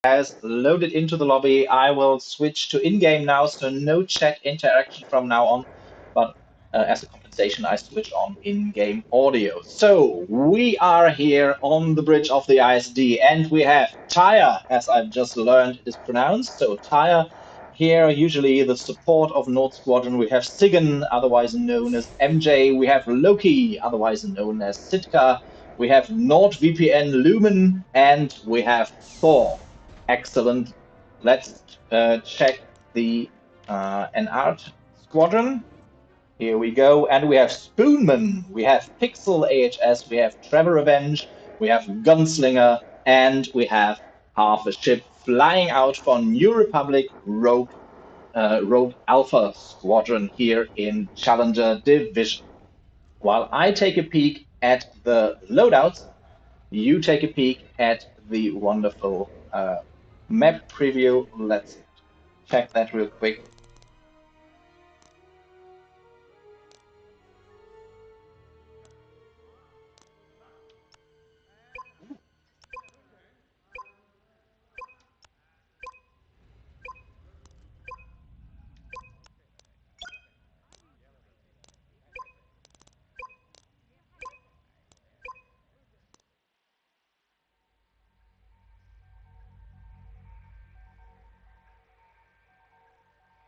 has loaded into the lobby. I will switch to in-game now, so no chat interaction from now on. But as a compensation, I switch on in-game audio. So we are here on the bridge of the ISD, and we have Tyre, as I've just learned it is pronounced. So Tyre here, usually the support of Nord Squadron. We have Sigyn, otherwise known as MJ. We have Loki, otherwise known as Sitka. We have NordVPN Lumen, and we have Thor. Excellent. Let's check the NRD squadron. Here we go. And we have Spoonman, we have Pixel AHS, we have Trevor Revenge, we have Gunslinger, and we have half a ship flying out for New Republic Rogue Alpha Squadron here in Challenger Division. While I take a peek at the loadouts, you take a peek at the wonderful map preview. Let's check that real quick.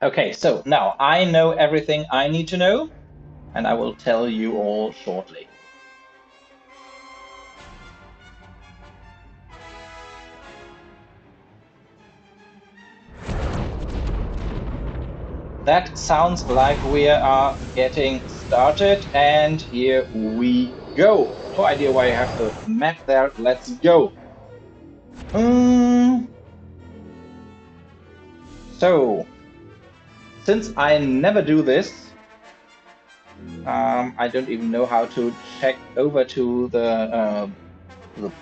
Okay, so now I know everything I need to know, and I will tell you all shortly. That sounds like we are getting started, and here we go. No idea why I have the map there. Let's go. So, since I never do this, I don't even know how to check over to the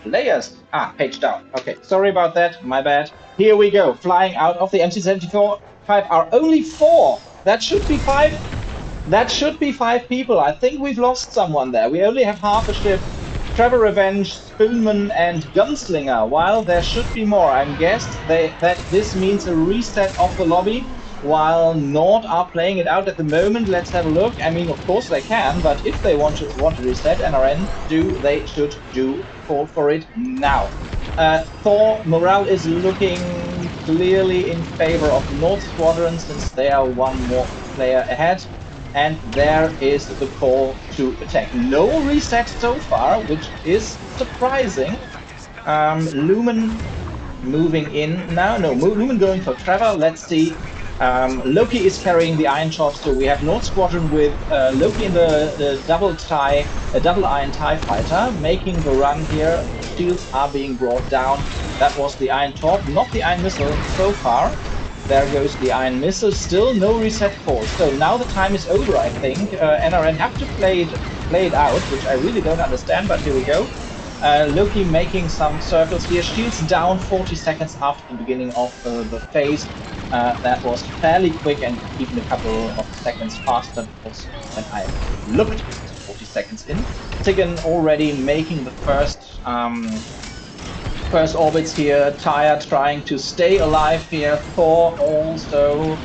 players. Page down. Okay, sorry about that. My bad. Here we go. Flying out of the MC-74. 5 are only 4. That should be 5. That should be 5 people. I think we've lost someone there. We only have half a ship. Trevor Revenge, Spoonman, and Gunslinger. While there should be more. I'm guessed that this means a reset of the lobby. While Nord are playing it out at the moment, let's have a look. I mean, of course they can, but if they want to reset NRN, they should call for it now. Thor, morale is looking clearly in favor of Nord Squadron since they are one more player ahead. And there is the call to attack. No reset so far, which is surprising. Lumen moving in now. No, Lumen going for Trevor. Let's see. Loki is carrying the Iron Chop, so we have Nord Squadron with Loki in the double iron TIE fighter, making the run here. Shields are being brought down. That was the Iron Torp, not the Iron Missile so far. There goes the Iron Missile, still no reset call. So now the time is over, I think. NRN have to play it out, which I really don't understand, but here we go. Loki making some circles here. Shields down 40 seconds after the beginning of the phase. That was fairly quick and even a couple of seconds faster because when I looked 40 seconds in. Sigyn already making the first orbits here. Tyre trying to stay alive here. Thor also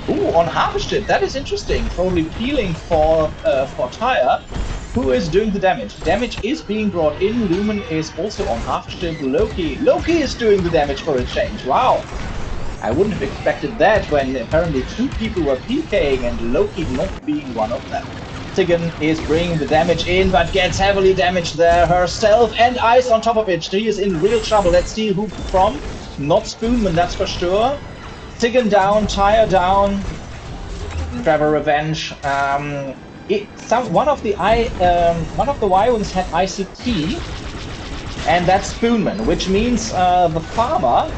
on half a ship. That is interesting. Probably peeling for Tyre. Who is doing the damage? Damage is being brought in. Lumen is also on half a ship. Loki is doing the damage for a change. Wow. I wouldn't have expected that when apparently 2 people were PKing and Loki not being one of them. Sigyn is bringing the damage in, but gets heavily damaged there herself, and Ice on top of it. She is in real trouble. Let's see who from. Not Spoonman, that's for sure. Sigyn down, Tyre down. Trevor Revenge. One of the Y-Wings had ICT, and that's Spoonman, which means the farmer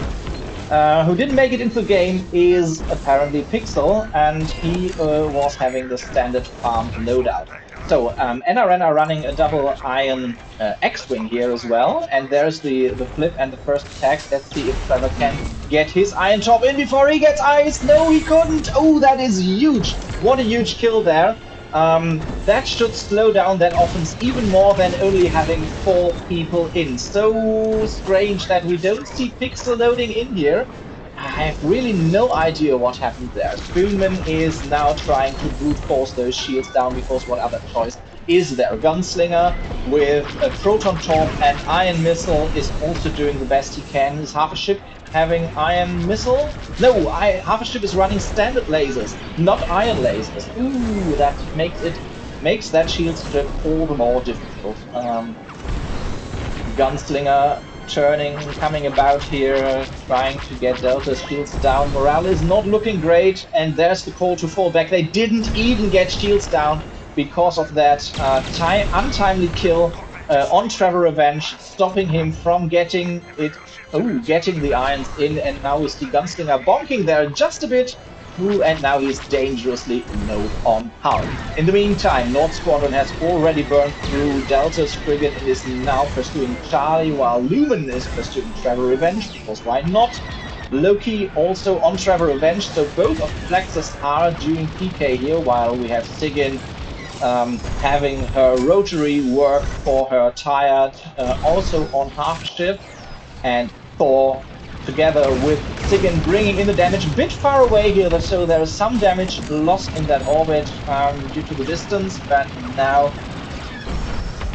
who didn't make it into the game is apparently Pixel, and he was having the standard farm loadout. So NRN are running a double iron X-Wing here as well, and there's the flip and the first attack. Let's see if Trevor can get his Iron Chop in before he gets ice. No, he couldn't. Oh, that is huge. What a huge kill there. That should slow down that offense even more than only having 4 people in. So strange that we don't see Pixel loading in here. I have really no idea what happened there. Spoonman is now trying to brute force those shields down because what other choice is there? Gunslinger with a proton torp and ion missile is also doing the best he can. Is half a ship having ion missile? No, half a ship is running standard lasers, not ion lasers. Ooh, that makes that shield strip all the more difficult. Gunslinger coming about here, trying to get Delta's shields down. Morale is not looking great, and there's the call to fall back. They didn't even get shields down because of that untimely kill on Trevor Revenge, stopping him from getting the irons in, and now we see Gunslinger bonking there just a bit. Ooh, and now he's dangerously low on hull. In the meantime, North Squadron has already burned through Delta's frigate and is now pursuing Charlie, while Lumen is pursuing Trevor Revenge, because why not? Loki also on Trevor Revenge, so both of the Flexes are doing PK here, while we have Sigyn having her rotary work for her tired, also on half ship, and Thor together with Sigyn bringing in the damage a bit far away here, so there is some damage lost in that orbit due to the distance, but now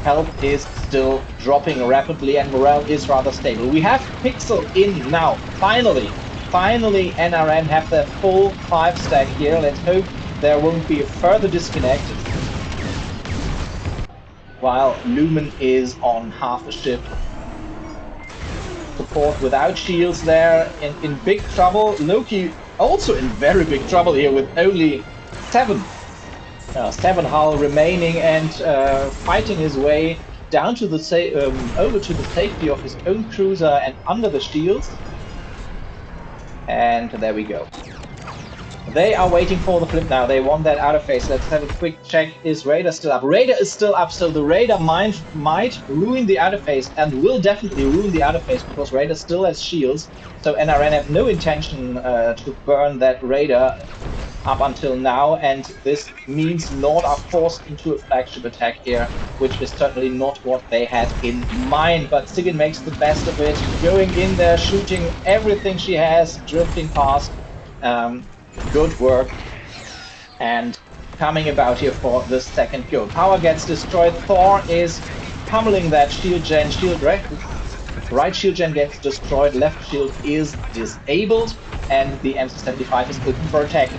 health is still dropping rapidly and morale is rather stable. We have Pixel in now, finally NRN have their full 5 stack here. Let's hope there won't be a further disconnect, while Lumen is on half a ship. Support without shields there, in big trouble. Loki also in very big trouble here with only 7 hull remaining, and fighting his way down to the over to the safety of his own cruiser and under the shields. And there we go. They are waiting for the flip now. They want that outer phase. Let's have a quick check. Is Raider still up? Raider is still up, so the Raider might ruin the outer phase, and will definitely ruin the outer phase because Raider still has shields. So NRN have no intention to burn that Raider up until now, and this means Nord are forced into a flagship attack here, which is certainly not what they had in mind. But Sigyn makes the best of it, going in there, shooting everything she has, drifting past. Good work, and coming about here for the second go. Power gets destroyed. Thor is pummeling that shield gen. Right shield gen gets destroyed. Left shield is disabled, and the MC-75 is open for attack.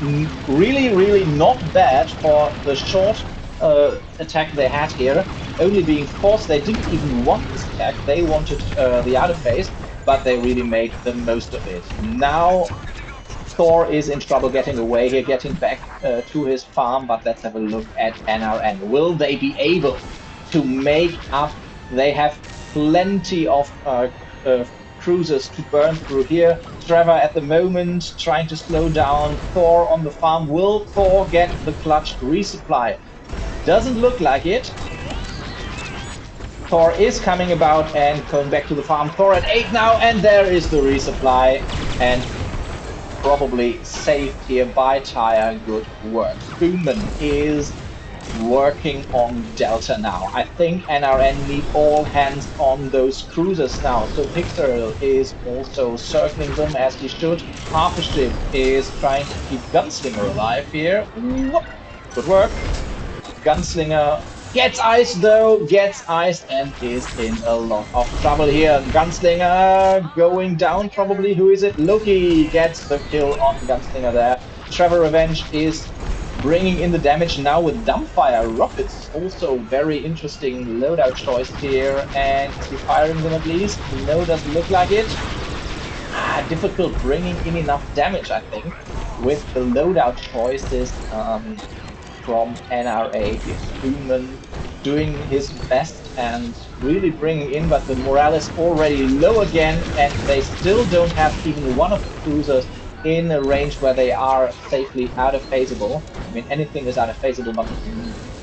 Really not bad for the short attack they had here. Only being forced. They didn't even want this attack. They wanted the outer phase, but they really made the most of it. Now Thor is in trouble getting away here, getting back to his farm, but let's have a look at NRN. Will they be able to make up? They have plenty of cruisers to burn through here. Trevor at the moment trying to slow down Thor on the farm. Will Thor get the clutch resupply? Doesn't look like it. Thor is coming about and going back to the farm. Thor at 8 now, and there is the resupply, and probably saved here by Tyre. Good work. Spoonman is working on Delta now. I think NRN need all hands on those cruisers now. So Pixel is also circling them as he should. Half a ship is trying to keep Gunslinger alive here. Good work. Gunslinger gets iced though, and is in a lot of trouble here. Gunslinger going down probably. Who is it? Loki gets the kill on Gunslinger there. Trevor Revenge is bringing in the damage now with dumbfire rockets. Also very interesting loadout choice here. And is he firing them at least? No, doesn't look like it. Difficult bringing in enough damage, I think, with the loadout choices from NRA. Spoonman doing his best and really bringing in, but the morale is already low again, and they still don't have even one of the cruisers in a range where they are safely out of phaseable. I mean, anything is out of phaseable, but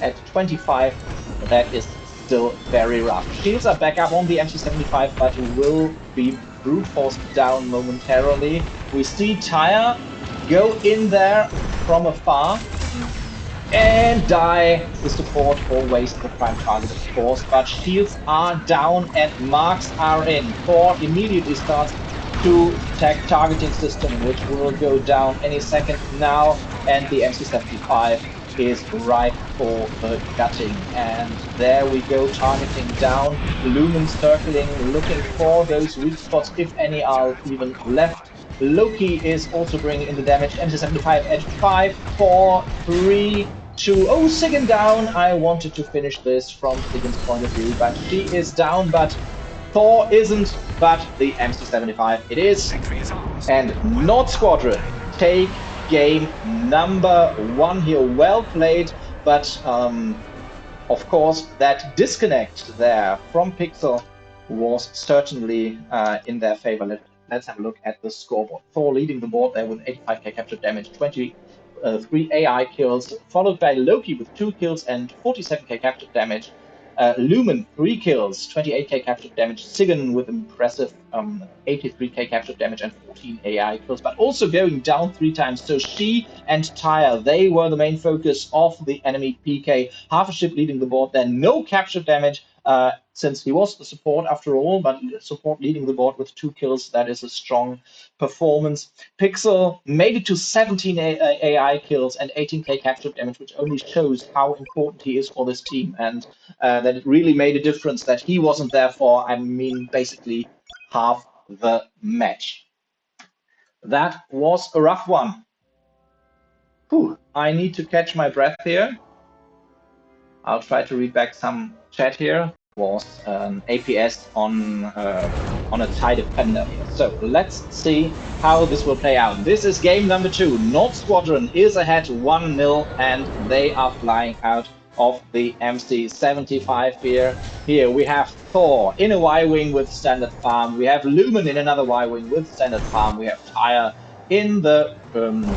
at 25, that is still very rough. Shields are back up on the MC-75, but will be brute forced down momentarily. We see Tyre go in there from afar. And die the support, always the prime target, of course. But shields are down and marks are in. Thor immediately starts to tech targeting system, which will go down any second now. And the MC75 is ripe for the gutting. And there we go, targeting down, Lumen circling, looking for those weak spots, if any are even left. Loki is also bringing in the damage. MC75 at 5, 4, 3, 2. Oh, Sigyn down. I wanted to finish this from Sigyn's point of view, but she is down, but Thor isn't, but the MC75 it is. And Nord Squadron take game number 1 here. Well played, but of course, that disconnect there from Pixel was certainly in their favor. Let's have a look at the scoreboard. Thor leading the board there with 85k captured damage, 23 AI kills, followed by Loki with 2 kills and 47k captured damage. Lumen, 3 kills, 28k captured damage. Sigyn with impressive 83k captured damage and 14 AI kills, but also going down 3 times. So she and Tyre, they were the main focus of the enemy PK. Half a ship leading the board, then no captured damage, since he was the support after all, but support leading the board with 2 kills, that is a strong performance. Pixel made it to 17 AI kills and 18k captured damage, which only shows how important he is for this team, and that it really made a difference that he wasn't there for, I mean, basically half the match. That was a rough one. Whew, I need to catch my breath here. I'll try to read back some chat here. Was an APS on a TIE defender here. So let's see how this will play out. This is game number 2. Nord Squadron is ahead 1-0, and they are flying out of the MC75 here. Here we have Thor in a Y-Wing with standard farm. We have Lumen in another Y-Wing with standard farm. We have Tyre in the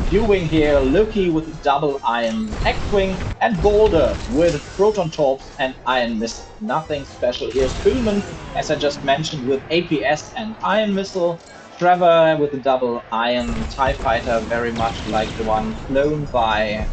viewing here, Loki with double iron X-Wing, and Boulder with proton torps and iron missile. Nothing special here. Spoonman, as I just mentioned, with APS and iron missile. Trevor with the double iron TIE fighter, very much like the one flown by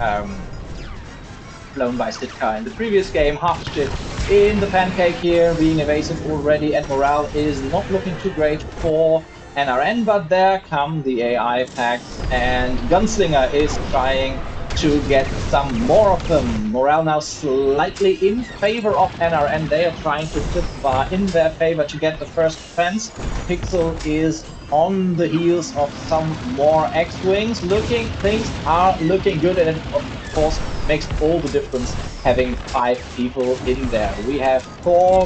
Sitka in the previous game. Half ship in the pancake here, being evasive already, and morale is not looking too great for NRN, but there come the AI packs, and Gunslinger is trying to get some more of them. Morale now slightly in favor of NRN. They are trying to flip the bar in their favor to get the first defense. Pixel is on the heels of some more X-Wings. Things are looking good, and it, of course, makes all the difference having 5 people in there. We have Thor,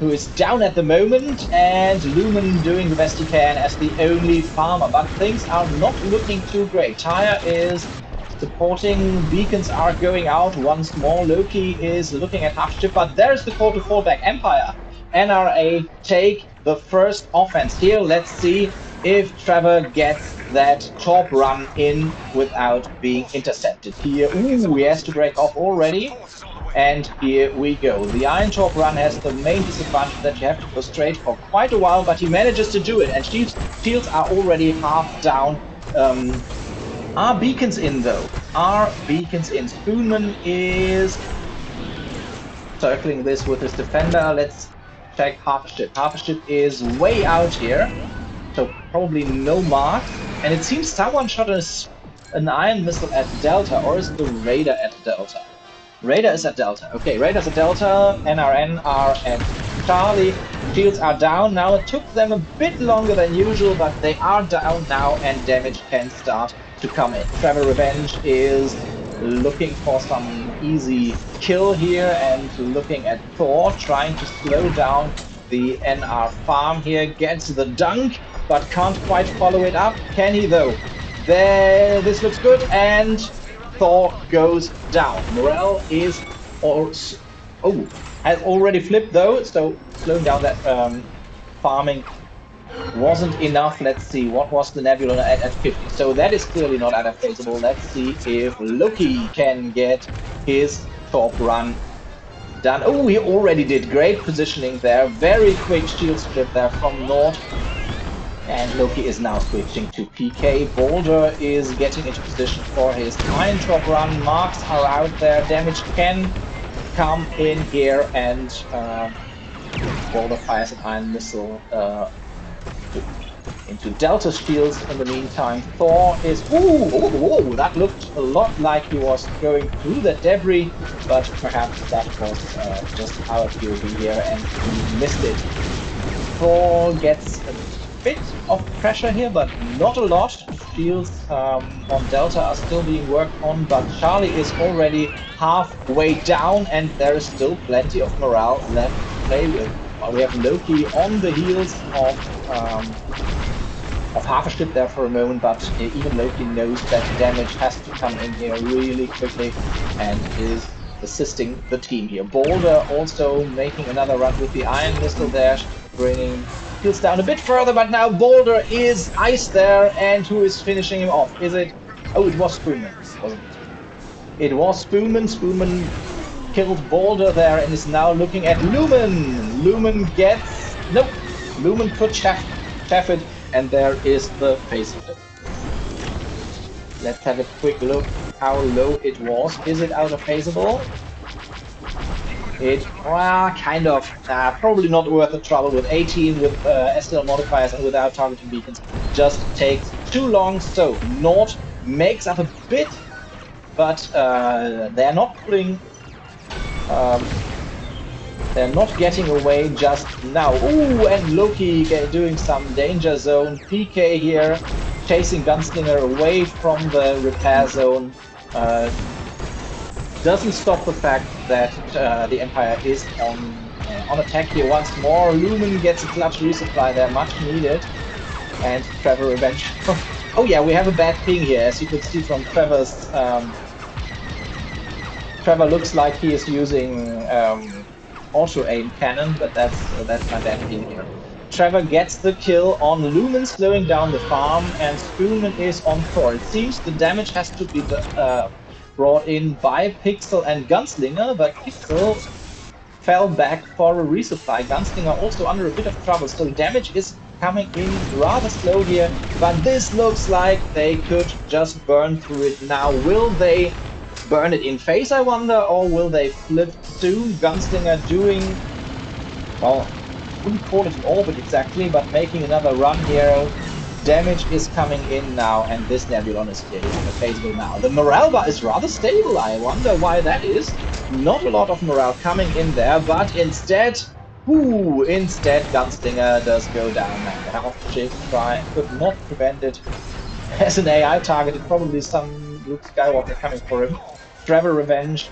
who is down at the moment, and Lumen doing the best he can as the only farmer, but things are not looking too great. Tyre is supporting, beacons are going out once more. Loki is looking at half ship, but there's the call to fall back. Empire, NRA take the first offense here. Let's see if Trevor gets that top run in without being intercepted here. Ooh, he has to break off already. And here we go. The Iron Top run has the main disadvantage that you have to go straight for quite a while, but he manages to do it. And shields are already half down. Are beacons in, though? Are beacons in? Spoonman is circling this with his defender. Let's check half a ship. Half a ship is way out here, so probably no marks. And it seems someone shot an iron missile at Delta, or is it the Raider at Delta? Raider is at Delta. Okay, Raider's at Delta, NRN are at Charlie. Shields are down now. It took them a bit longer than usual, but they are down now, and damage can start to come in. Trevor Revenge is looking for some easy kill here, and looking at Thor, trying to slow down the NR farm here. Gets the dunk, but can't quite follow it up. Can he, though? There, this looks good, and Thor goes down. Morale is has already flipped, though, so slowing down that farming wasn't enough. Let's see, what was the Nebula at 50? So that is clearly not adaptable. Let's see if Loki can get his top run done. Oh, he already did. Great positioning there. Very quick shield strip there from Nord. And Loki is now switching to PK. Boulder is getting into position for his Iron Drop run. Marks are out there. Damage can come in here, and Boulder fires an Iron Missile into Delta shields in the meantime. Thor is... Ooh, that looked a lot like he was going through the debris, but perhaps that was just our POV here, and he missed it. Thor gets a bit of pressure here, but not a lot. Shields on Delta are still being worked on, but Charlie is already halfway down, and there is still plenty of morale left to play with. We have Loki on the heels of half a ship there for a moment, but even Loki knows that damage has to come in here really quickly and is assisting the team here. Boulder also making another run with the Iron Missile there, bringing Heals down a bit further, but now Boulder is iced there, and who is finishing him off? Is it... Oh, it was Spoonman, wasn't it? It was Spoonman. Spoonman killed Boulder there and is now looking at Lumen. Lumen gets... Nope. Lumen could chaff it, and there is the face flip. Let's have a quick look how low it was. Is it out of phaseable? It, well, kind of. Probably not worth the trouble with 18, with SCL modifiers and without targeting beacons. Just takes too long. So Nord makes up a bit, but they're not pulling... they're not getting away just now. Ooh, and Loki doing some danger zone. PK here, chasing Gunslinger away from the repair zone. Doesn't stop the fact that the Empire is on attack here once more. Lumen gets a clutch resupply there, much needed. And Trevor Revenge. Oh yeah, we have a bad ping here, as you can see from Trevor's... Trevor looks like he is using auto-aim cannon, but that's my bad ping here. Trevor gets the kill on Lumen, slowing down the farm, and Spoonman is on Thor. It seems the damage has to be brought in by Pixel and Gunslinger, but Pixel fell back for a resupply. Gunslinger also under a bit of trouble, so damage is coming in rather slow here, but this looks like they could just burn through it now. Will they burn it in phase, I wonder, or will they flip soon? Gunslinger doing, well, wouldn't call it an orbit exactly, but making another run here. Damage is coming in now, and this Nebulon is getting phaseable now. The morale bar is rather stable. I wonder why that is. Not a lot of morale coming in there, but instead Gunslinger does go down. And the health shift try could not prevent it. As an AI target, it probably some Luke Skywalker coming for him. Trevor Revenge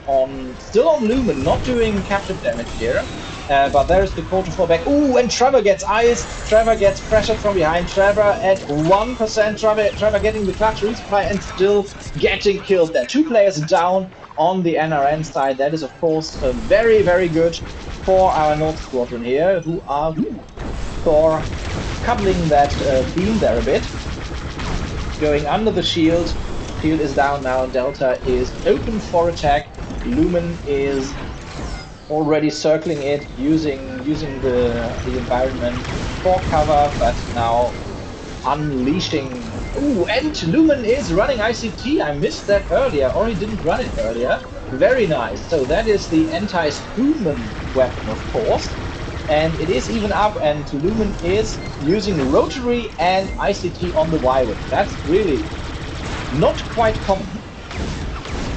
still on Lumen, not doing captive damage here. But there's the call to fall back. Ooh, and Trevor gets iced. Trevor gets pressured from behind. Trevor at 1%. Trevor getting the clutch resupply and still getting killed there. 2 players down on the NRN side. That is, of course, very, very good for our North Squadron here, who are Thor cuddling that beam there a bit. Going under the shield. Shield is down now. Delta is open for attack. Lumen is already circling it, using the environment for cover, but now unleashing. Ooh, and Lumen is running ICT. I missed that earlier, or he didn't run it earlier. Very nice. So that is the anti-Spoonman weapon, of course. And it is even up, and Lumen is using rotary and ICT on the Y-wing. That's really not quite common.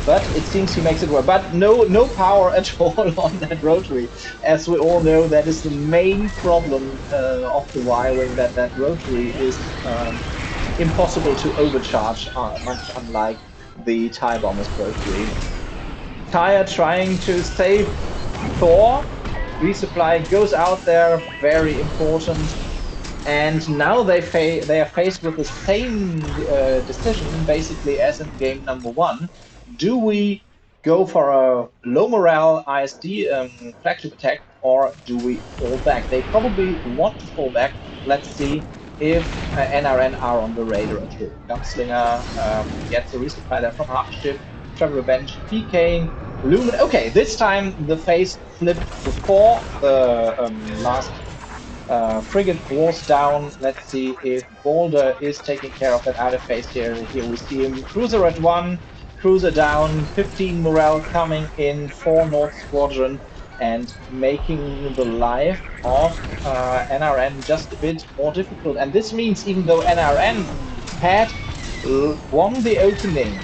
But it seems he makes it work. But no power at all on that rotary. As we all know, that is the main problem of the Y-wing, that rotary is impossible to overcharge, much unlike the TIE Bomber's rotary. Tyre trying to save Thor. Resupply goes out there, very important. And now they are faced with the same decision, basically, as in game number 1. Do we go for a low morale ISD flagship attack, or do we fall back? They probably want to fall back. Let's see if NRN are on the radar at all. Gunslinger gets a resupply there from half ship. Trevor Revenge PKing Lumen. Okay, this time the phase flipped before the last Frigate was down. Let's see if Boulder is taking care of that outer phase here. Here we see him. Cruiser at 1, cruiser down, 15 morale coming in for North Squadron and making the life of NRN just a bit more difficult. And this means even though NRN had won the opening,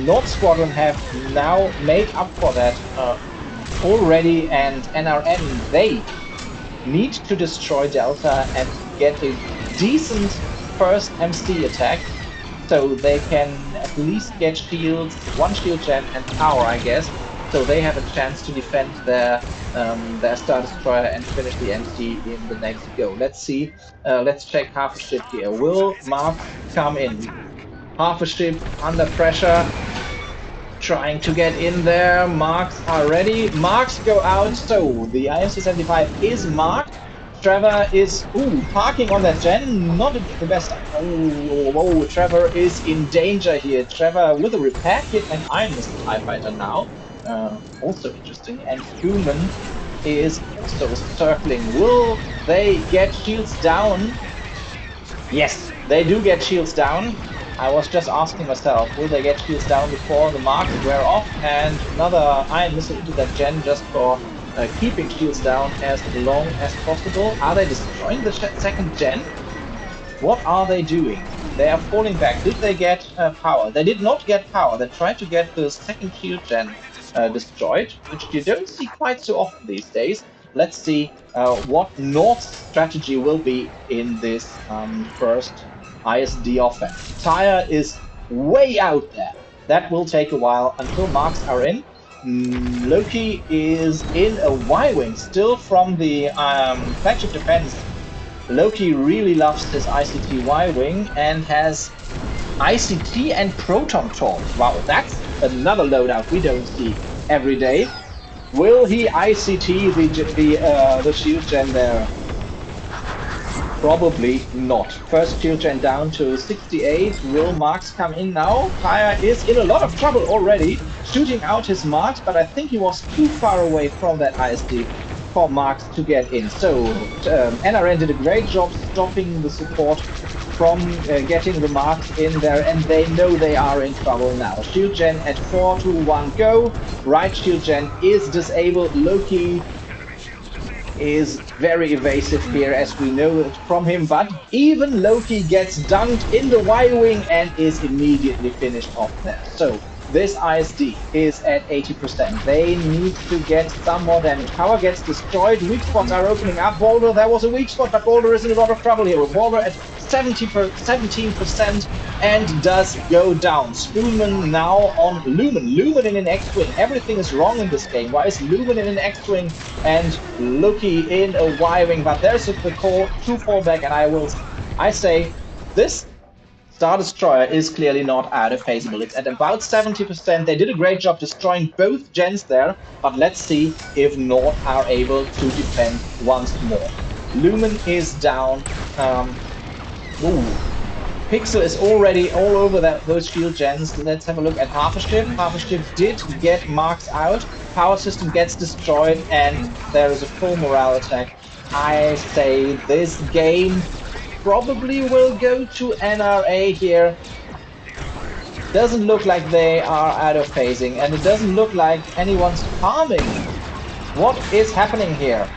North Squadron have now made up for that already, and NRN, they need to destroy Delta and get a decent first MC attack so they can at least get shields, one shield gen and power, I guess, so they have a chance to defend their Star Destroyer and finish the MC in the next go. Let's see. Let's check half a ship here. Will Marks come in? Half a ship under pressure, trying to get in there. Marks are ready. Marks go out. So the IMC-75 is marked. Trevor is parking on that gen. Not the best. Oh, Trevor is in danger here. Trevor with a repair kit and Iron Missile TIE Fighter now. Also interesting. And Human is also circling. Will they get shields down? Yes, they do get shields down. I was just asking myself, will they get shields down before the marks wear off? And another Iron Missile into that gen just for keeping shields down as long as possible. Are they destroying the second gen? What are they doing? They are falling back. Did they get power? They did not get power. They tried to get the second shield gen destroyed, which you don't see quite so often these days. Let's see what North's strategy will be in this first ISD offense. Tyre is way out there. That will take a while until marks are in. Loki is in a Y-wing, still from the flagship defense. Loki really loves his ICT Y-wing and has ICT and Proton Torps. Wow, that's another loadout we don't see every day. Will he ICT the shield gen there? Probably not. First shield gen down to 68. Will Marks come in now? Tyre is in a lot of trouble already, shooting out his marks, but I think he was too far away from that ISD for Marks to get in. So NRN did a great job stopping the support from getting the marks in there, and they know they are in trouble now. Shield gen at 4, 2, 1, go. Right shield gen is disabled. Loki is very evasive here, as we know it from him, but even Loki gets dunked in the Y-wing and is immediately finished off there. So this ISD is at 80%. They need to get some more damage. Power gets destroyed. Weak spots are opening up. Boulder, there was a weak spot, but Boulder is in a lot of trouble here. With Boulder at 17% and does go down. Spoonman now on Lumen. Lumen in an X-Wing. Everything is wrong in this game. Why is Lumen in an X-Wing and Loki in a Y-Wing? But there's the call to fall back, and I say this Star Destroyer is clearly not out-of-phaseable. It's at about 70%. They did a great job destroying both gens there, but let's see if North are able to defend once more. Lumen is down. Pixel is already all over those shield gens. Let's have a look at half a ship. Half a ship did get marks out. Power system gets destroyed, and there is a full morale attack. I say this game probably will go to NRA here. Doesn't look like they are out of phasing, and it doesn't look like anyone's farming. What is happening here?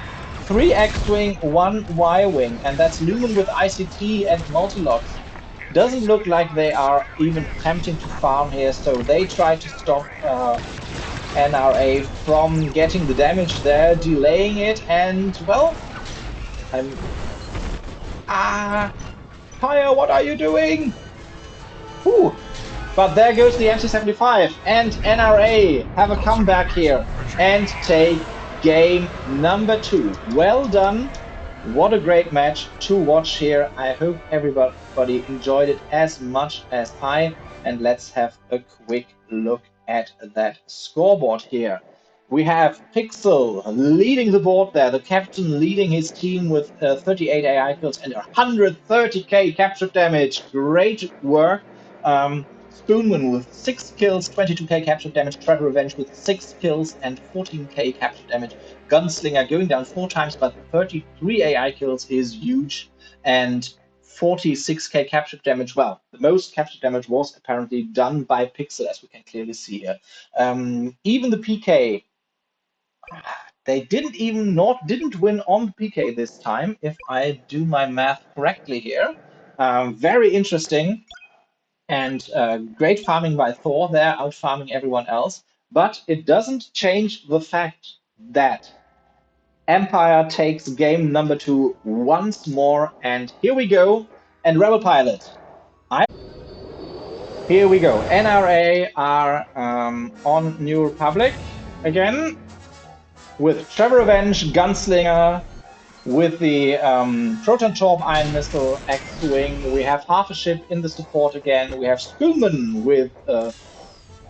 3 X-Wing, 1 Y-Wing, and that's Lumen with ICT and multi-locks. Doesn't look like they are even attempting to farm here, so they try to stop NRA from getting the damage there, delaying it, and, well, Tyre, what are you doing? Whew. But there goes the MC-75, and NRA have a comeback here and take game number 2. Well done. What a great match to watch here. I hope everybody enjoyed it as much as I. And let's have a quick look at that scoreboard here. We have Pixel leading the board there, the captain leading his team with 38 AI kills and 130k capture damage. Great work. Spoonman with 6 kills, 22k capture damage. Trevor Revenge with 6 kills and 14k capture damage. Gunslinger going down 4 times, but 33 AI kills is huge, and 46k capture damage. Well, the most capture damage was apparently done by Pixel, as we can clearly see here. Even the PK, they didn't win on the PK this time, if I do my math correctly here. Very interesting. And great farming by Thor there, out farming everyone else. But it doesn't change the fact that Empire takes game number 2 once more. And here we go. And Rebel Pilot. Here we go. NRA are on New Republic again with Trevor Revenge, Gunslinger, with the Proton Torp Iron Missile, X-Wing. We have half a ship in the support again. We have Spillman with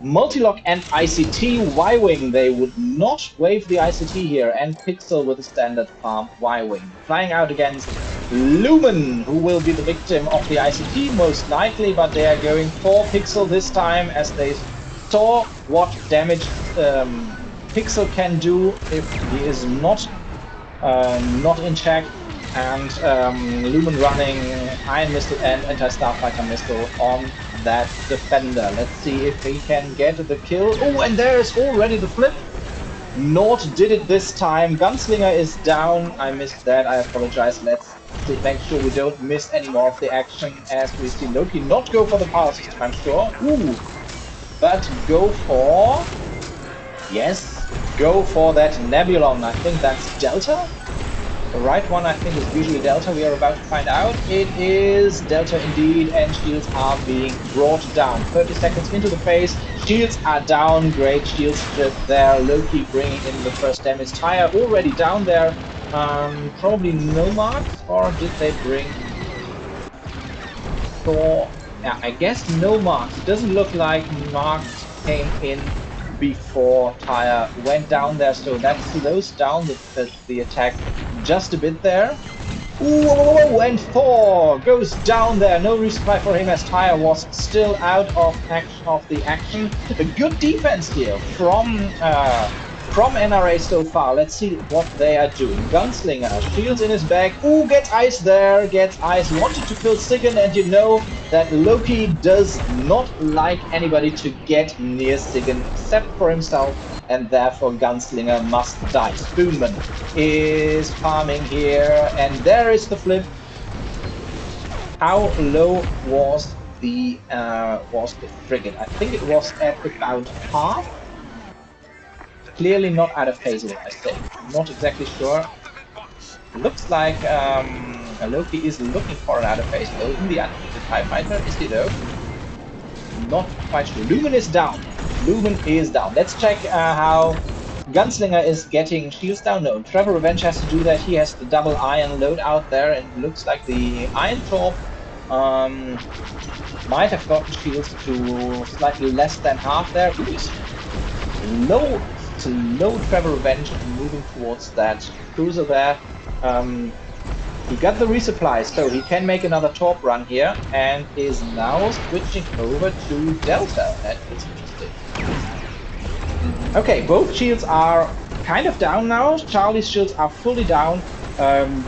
Multilock and ICT Y-Wing. They would not wave the ICT here, and Pixel with a standard farm Y-Wing. Flying out against Lumen, who will be the victim of the ICT most likely, but they are going for Pixel this time, as they saw what damage Pixel can do if he is not in check. And Lumen running Iron Missile and Anti-Starfighter Missile on that defender. Let's see if he can get the kill. Oh, and there's already the flip. Nord did it this time. Gunslinger is down. I missed that. I apologize. Let's make sure we don't miss any more of the action, as we see Loki not go for the power system, I'm sure. Ooh, but go for... Yes, go for that Nebulon. I think that's Delta. The right one, I think, is usually Delta. We are about to find out. It is Delta indeed, and shields are being brought down. 30 seconds into the phase, shields are down. Great shield strip there. Loki bringing in the first damage. Tire already down there. Probably no marks, or did they bring Thor? Yeah, I guess no marks. It doesn't look like marks came in before Tire went down there, so that slows down the attack just a bit there. Ooh, and Thor goes down there. No resupply for him, as Tire was still out of the action. A good defense here from NRA so far. Let's see what they are doing. Gunslinger, shields in his back. Ooh, gets ice there, gets ice. Wanted to kill Sigyn, and you know that Loki does not like anybody to get near Sigyn except for himself, and therefore Gunslinger must die. Spoonman is farming here, and there is the flip. How low was the frigate? I think it was at about half. Clearly not out of phase, I say. Not exactly sure. Looks like Loki is looking for an out of phase though in the undefeated TIE Fighter. Is he though? Not quite sure. Lumen is down. Lumen is down. Let's check how Gunslinger is getting shields down. No, Trevor Revenge has to do that. He has the double iron load out there, and it looks like the Iron Torp might have gotten shields to slightly less than half there. Ooh, slow Trevor Revenge moving towards that cruiser there. He got the resupply, so he can make another Torp run here, and is now switching over to Delta. That is interesting. Okay, both shields are kind of down now. Charlie's shields are fully down.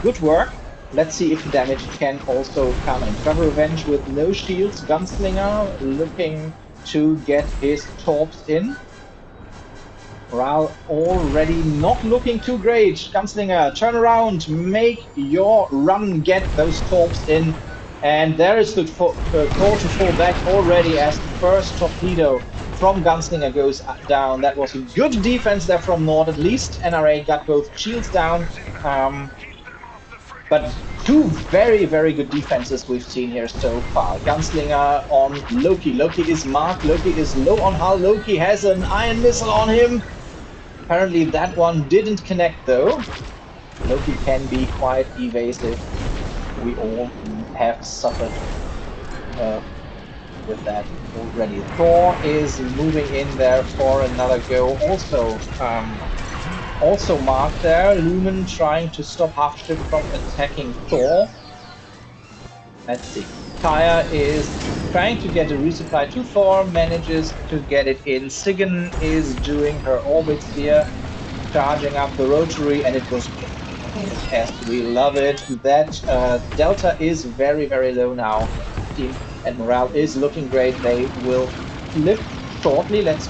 Good work. Let's see if the damage can also come in. Trevor Revenge with no shields. Gunslinger looking to get his Torps in. Morale already not looking too great. Gunslinger, turn around, make your run, get those Torps in. And there is the call to fall back already, as the first torpedo from Gunslinger goes down. That was a good defense there from Nord. At least NRA got both shields down. But two very, very good defenses we've seen here so far. Gunslinger on Loki. Loki is marked. Loki is low on hull. Loki has an iron missile on him. Apparently that one didn't connect though. Loki can be quite evasive. We all have suffered with that already. Thor is moving in there for another go. Also marked there. Lumen trying to stop half ship from attacking Thor. Let's see. Tire is trying to get a resupply to Thor, manages to get it in. Sigyn is doing her orbits here. charging up the rotary, and it was as we love it. That delta is very, very low now, team, and morale is looking great. They will flip shortly. Let's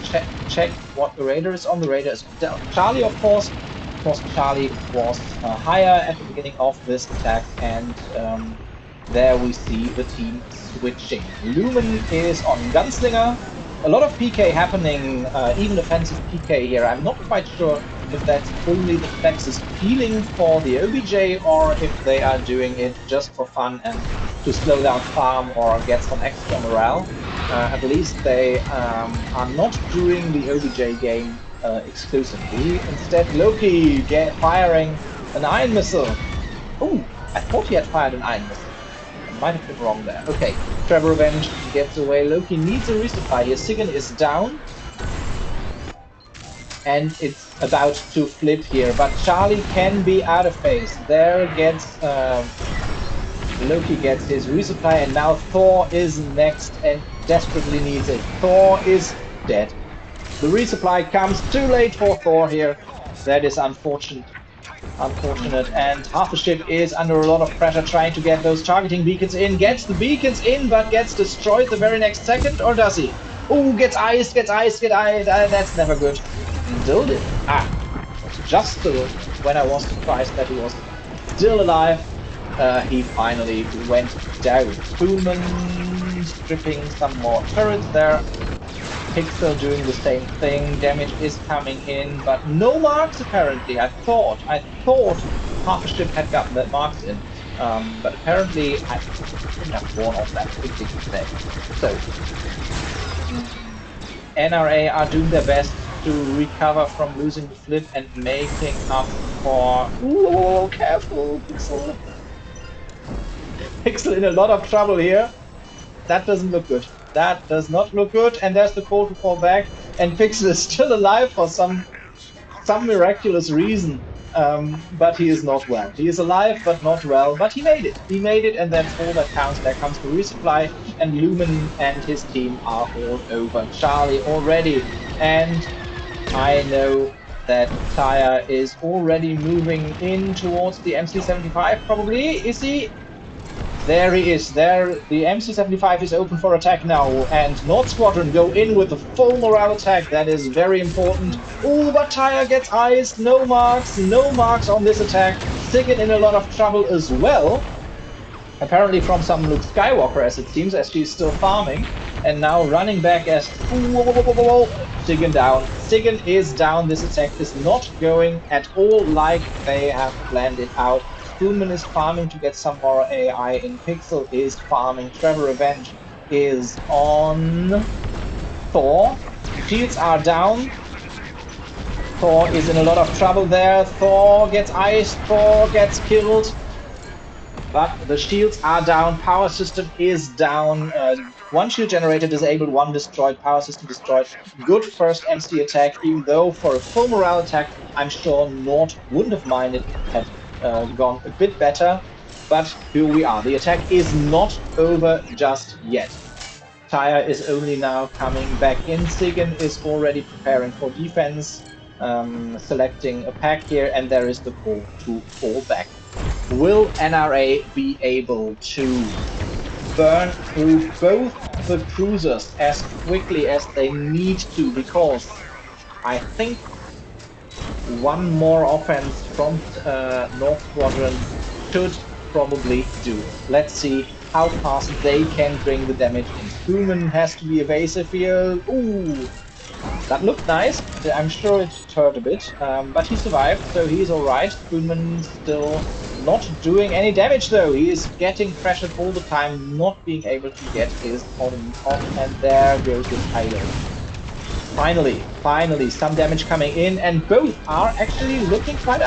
check what the radar is on. The radar is on Charlie, of course. Of course, Charlie was higher at the beginning of this attack, and there we see the team switching. Lumen is on Gunslinger. A lot of PK happening, even offensive PK here. I'm not quite sure if that's only the Plexus feeling for the OBJ or if they are doing it just for fun and to slow down farm or get some extra morale. At least they are not doing the OBJ game exclusively. Instead, Loki firing an iron missile. Oh, I thought he had fired an iron missile. Might have been wrong there. Okay, Trevor Revenge gets away. Loki needs a resupply here. Sigan is down. And it's about to flip here. But Charlie can be out of phase. There gets... Loki gets his resupply. And now Thor is next and desperately needs it. Thor is dead. The resupply comes too late for Thor here. That is unfortunate. And half the ship is under a lot of pressure trying to get those targeting beacons in. Gets the beacons in, but gets destroyed the very next second, or does he? Oh, gets iced. That's never good. Still did. Just when I was surprised that he was still alive, he finally went down. Spoonman stripping some more turrets there. Pixel doing the same thing. Damage is coming in, but no marks apparently. I thought half a ship had gotten that marks in, but apparently I couldn't have worn off that quickly today. So NRA are doing their best to recover from losing the flip and making up for. Ooh, careful, Pixel! Pixel in a lot of trouble here. That doesn't look good. That does not look good, and there's the call to fall back, and Pixel is still alive for some miraculous reason, but he is not well. He is alive, but not well, but he made it. He made it, and that's all that counts. There comes the resupply, and Lumen and his team are all over Charlie already, and I know that Tyre is already moving in towards the MC-75, probably. Is he? There he is. There, the MC-75 is open for attack now, and North Squadron go in with a full morale attack. That is very important. Oh, but Tyre gets iced. No marks on this attack. Sigan in a lot of trouble as well. Apparently from some Luke Skywalker, as it seems, as she's still farming. And now running back as... Sigan down. Sigan is down. This attack is not going at all like they have planned it out. Spoonman is farming to get some more AI in. Pixel is farming. Trevor Revenge is on Thor. Shields are down. Thor is in a lot of trouble there. Thor gets iced. Thor gets killed. But the shields are down. Power system is down. One shield generator disabled, one destroyed. Power system destroyed. Good first MC attack, even though for a full morale attack, I'm sure Nord wouldn't have minded had gone a bit better, but here we are. The attack is not over just yet. Tyre is only now coming back in. Sigan is already preparing for defense, selecting a pack here, and there is the call to fall back. Will NRA be able to burn through both the cruisers as quickly as they need to? Because I think one more offense from North Squadron should probably do. Let's see how fast they can bring the damage in. Spoonman has to be evasive here. Ooh, that looked nice. I'm sure it hurt a bit, but he survived, so he's alright. Spoonman still not doing any damage though. He is getting pressured all the time, not being able to get his opponent off, and there goes his payload. Finally, some damage coming in, and both are actually looking quite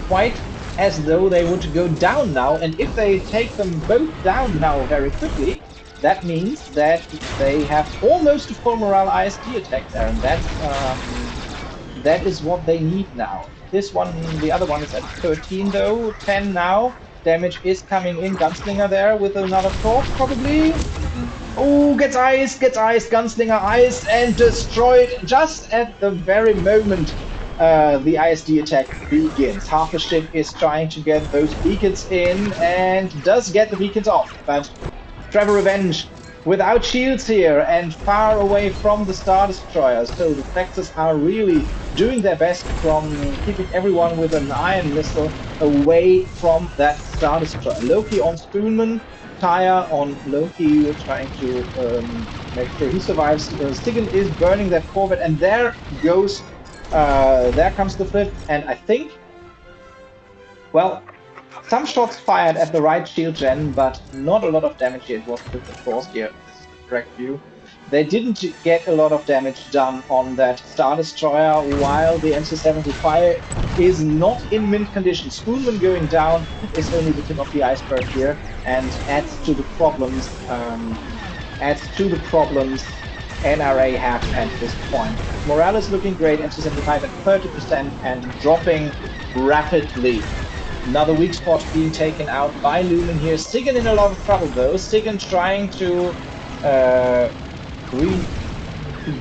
quite as though they would go down now, and if they take them both down now very quickly, that means that they have almost a full morale ISD attack there, and that is what they need now. This one, the other one is at 13 though, 10 now. Damage is coming in. Gunslinger there with another torch, probably. Oh, gets iced, Gunslinger iced and destroyed just at the very moment the ISD attack begins. Half a ship is trying to get those beacons in and does get the beacons off, but Trevor Revenge without shields here and far away from the Star Destroyer. So the Plexus are really doing their best from keeping everyone with an iron missile away from that Star Destroyer. Loki on Spoonman, Tyre on Loki, trying to make sure he survives. Stigan is burning that Corvette, and there comes the flip. And I think, well, some shots fired at the right shield gen, but not a lot of damage here. It was flipped, of course. Here, this is the correct view. They didn't get a lot of damage done on that Star Destroyer, while the MC-75 is not in mint condition. Spoonman going down is only the tip of the iceberg here, and adds to the problems. NRA have at this point. Morale is looking great. MC-75 at 30% and dropping rapidly. Another weak spot being taken out by Lumen here. Stigan in a lot of trouble though. Stigan trying to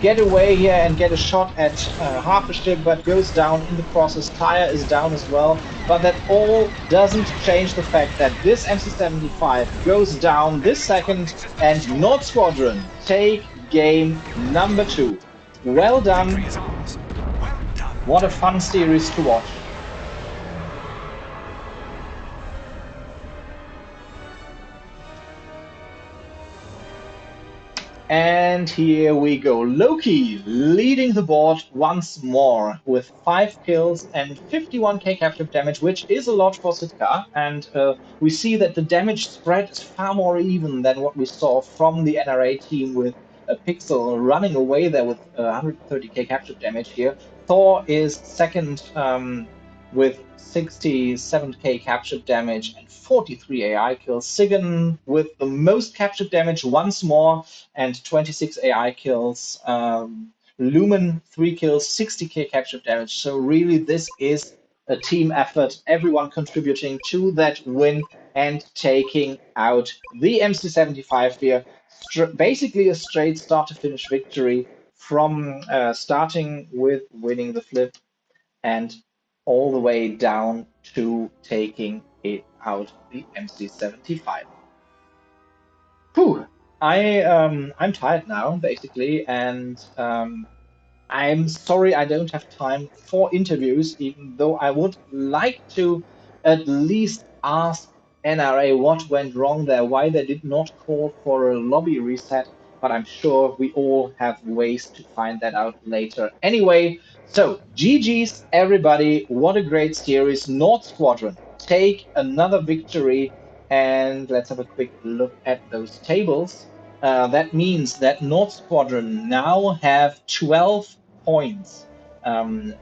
get away here and get a shot at half a ship, but goes down in the process. Tyre is down as well, but that all doesn't change the fact that this MC-75 goes down this second, and Nord Squadron take game number 2. Well done. What a fun series to watch. And here we go. Loki leading the board once more with 5 kills and 51k capture damage, which is a lot for Sitka. And we see that the damage spread is far more even than what we saw from the NRA team, with a Pixel running away there with 130k capture damage here. Thor is second with 67k capture damage and 43 AI kills. Sigan with the most capture damage once more and 26 AI kills. Lumen 3 kills, 60k capture damage. So really this is a team effort, everyone contributing to that win and taking out the MC-75 here. Basically a straight start to finish victory, from starting with winning the flip and all the way down to taking it out the MC-75. Whew. I'm tired now, basically, and I'm sorry I don't have time for interviews, even though I would like to at least ask NRA what went wrong there, why they did not call for a lobby reset, but I'm sure we all have ways to find that out later. Anyway, so GG's everybody, what a great series. Nord Squadron take another victory, and let's have a quick look at those tables. That means that Nord Squadron now have 12 points,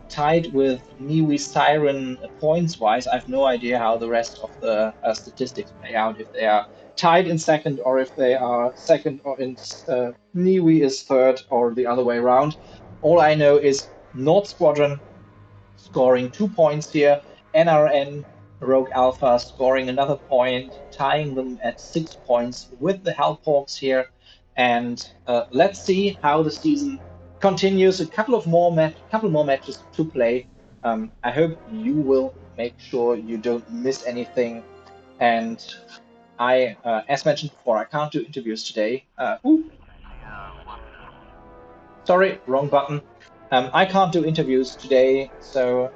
tied with Niwi Siren points-wise. I have no idea how the rest of the statistics play out, if they are tied in second or if they are second, or in Niwi is third, or the other way around. All I know is Nord Squadron scoring 2 points here, NRN Rogue Alpha scoring another point, tying them at 6 points with the Hellporks here. And let's see how the season continues. A couple more matches to play. I hope you will make sure you don't miss anything. And as mentioned before, I can't do interviews today. Sorry, wrong button. I can't do interviews today, so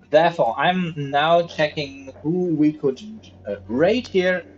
therefore, I'm now checking who we could rate here